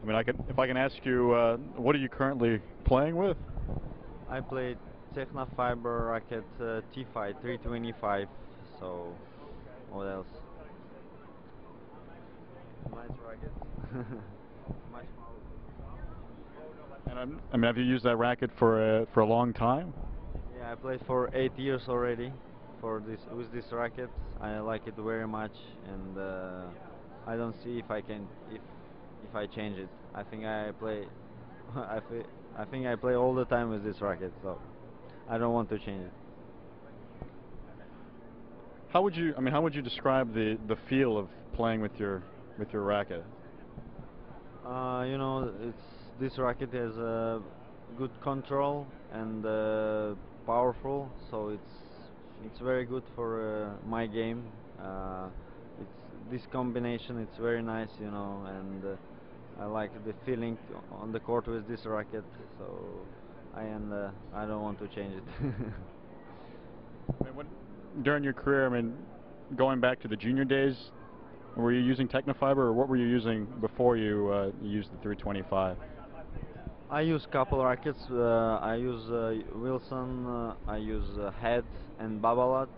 I mean, if I can ask you, what are you currently playing with? I play Tecnifibre racket T5 325. So what else? Nice racket. Much And I mean, have you used that racket for a long time? Yeah, I played for 8 years already for this with this racket. I like it very much, and I don't see if I change it. I think I play I think I play all the time with this racket, so I don't want to change it. How would you? I mean, how would you describe the feel of playing with your racket? It's this racket has good control and powerful, so it's very good for my game. It's this combination. It's very nice, and I like the feeling on the court with this racket. So I don't want to change it. I mean, during your career, I mean, going back to the junior days, were you using Tecnifibre, or what were you using before you used the 325? I use couple rackets. I use Wilson. I use Head and Babolat.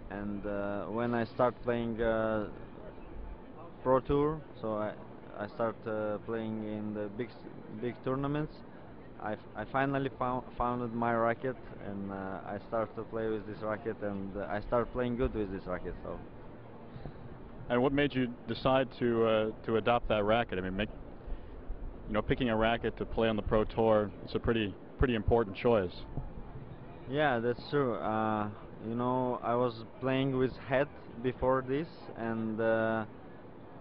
And when I start playing Pro Tour, so I start playing in the big tournaments. I finally founded my racket, and I start to play with this racket, and I start playing good with this racket. So. And what made you decide to adopt that racket? I mean, picking a racket to play on the Pro Tour, it's a pretty important choice. Yeah, that's true. I was playing with Head before this, and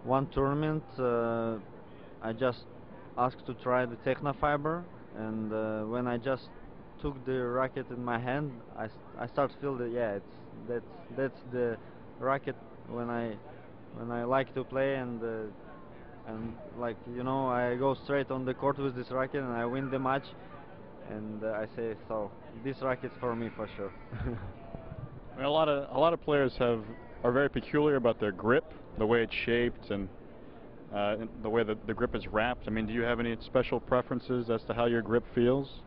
one tournament I just asked to try the Tecnifibre, and when I just took the racket in my hand, I start feel that yeah, that's the racket when I like to play, and like I go straight on the court with this racket and I win the match, and I say so this racket's for me for sure. I mean, a lot of players are very peculiar about their grip, the way it's shaped, and the way that the grip is wrapped. I mean, do you have any special preferences as to how your grip feels?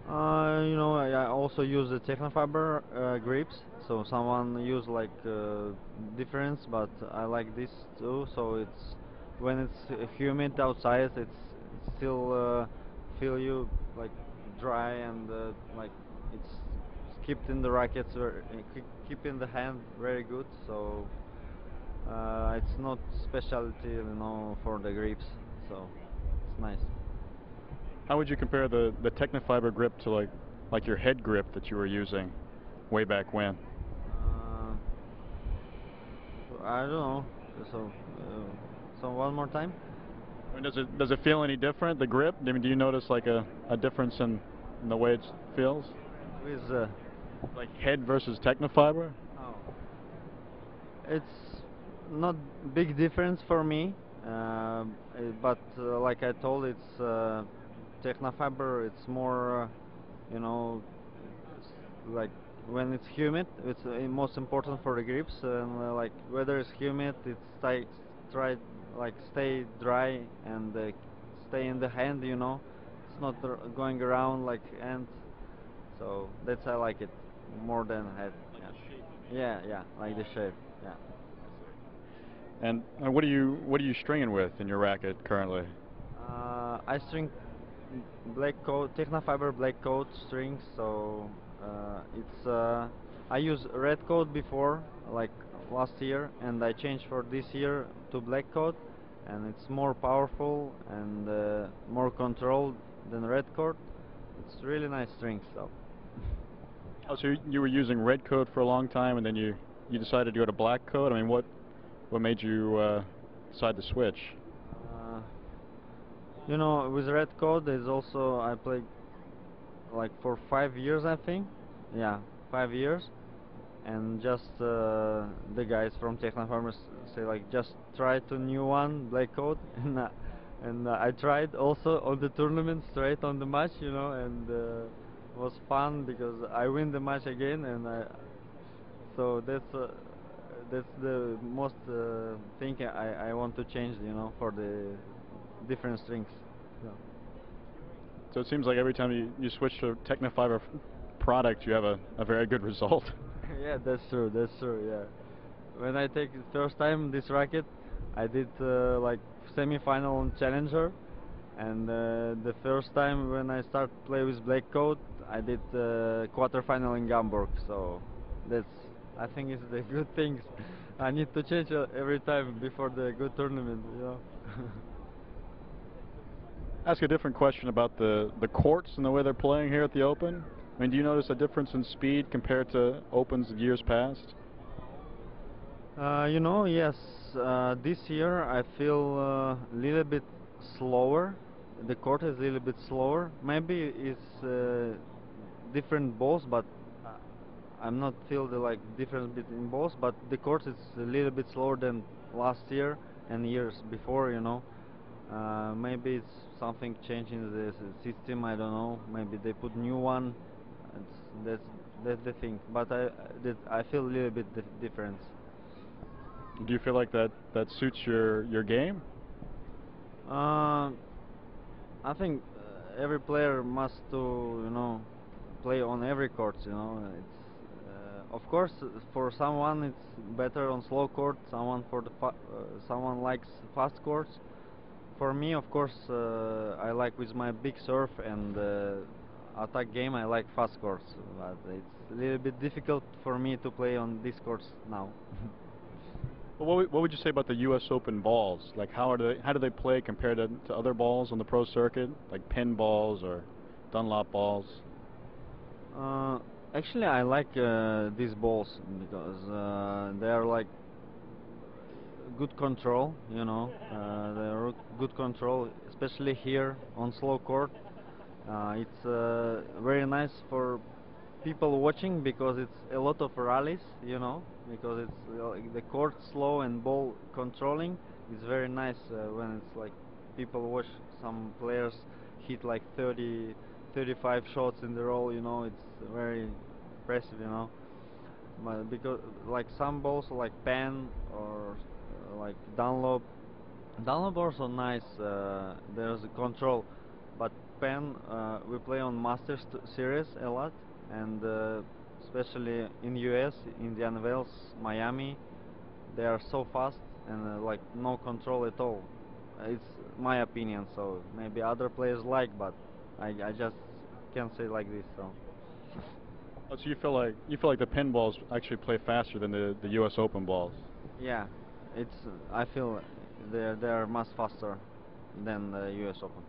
I also use the Tecnifibre grips. So someone use like difference, but I like this too. So it's when it's humid outside, it's still feel you like dry and like it's kept in the rackets or keep in the hand very good. So it's not specialty, for the grips. So it's nice. How would you compare the Tecnifibre grip to like your head grip that you were using way back when? Uh, I don't know. So, one more time. I mean, does it feel any different, the grip? I mean, do you notice like a difference in the way it feels? With Like head versus Tecnifibre? oh, it's not big difference for me, but like I told, it's Tecnifibre. It's more, you know, it's like when it's humid, it's most important for the grips, and like whether it's humid, it's try like stay dry and stay in the hand. It's not going around like ant. So that's I like it more than head. Like Yeah, the shape. yeah, like the shape. Yeah. And what are you stringing with in your racket currently? I string black coat, Tecnifibre black coat strings. So it's I use red coat before, like last year, and I changed for this year to black coat, and it's more powerful and more controlled than red coat. It's really nice strings, so. Oh, so you were using red coat for a long time, and then you decided to go to black coat. I mean, what made you decide to switch? Uh, with red coat, there's also I played like for 5 years, I think. Yeah, 5 years, and just the guys from Technofarmers say like just try to new one black coat, and I tried also on the tournament straight on the match, and it was fun because I win the match again, and so that's the most thing I want to change, for the different strings. So. So it seems like every time you switch to Tecnifibre product, you have a very good result. Yeah, that's true. That's true. Yeah. When I take the first time this racket, I did like semi-final on Challenger, and the first time when I start play with Black Coat, I did quarter-final in Hamburg. So that's I think it's the good things. I need to change every time before the good tournament. You know. Ask a different question about the courts and the way they're playing here at the Open. I mean, do you notice a difference in speed compared to Opens of years past? You know, yes. This year I feel a little bit slower. The court is a little bit slower. Maybe it's different balls, but uh, I'm not feel the like difference between balls. But the court is a little bit slower than last year and years before. You know, maybe it's something changing the system. I don't know. Maybe they put new one. It's, that's the thing. But I feel a little bit difference. Do you feel like that suits your game? Uh, I think every player must to play on every court. You know, it's of course for someone it's better on slow court. Someone likes fast courts. For me, of course, I like with my big serve and attack game. I like fast courts, but it's a little bit difficult for me to play on these courts now. Well, what would you say about the U.S. Open balls? Like, how do they play compared to other balls on the pro circuit, like pin balls or Dunlop balls? Uh, Actually, I like these balls because they are like good control. You know, they are good control, especially here on slow court. It's very nice for people watching because it's a lot of rallies, you know, because it's the court slow and ball controlling. It's very nice when it's like people watch some players hit like 30, 35 shots in the row, you know, it's very impressive, you know. But because like some balls like Pan or like Dunlop also nice. There's a control, but Pen we play on Masters series a lot, and especially in US, Indian Wells, Miami, they are so fast and like no control at all. It's my opinion, so maybe other players like, but I just can't say like this. So Oh, so you feel like the pin balls actually play faster than the U.S. Open balls? yeah, it's I feel they are much faster than the US Open.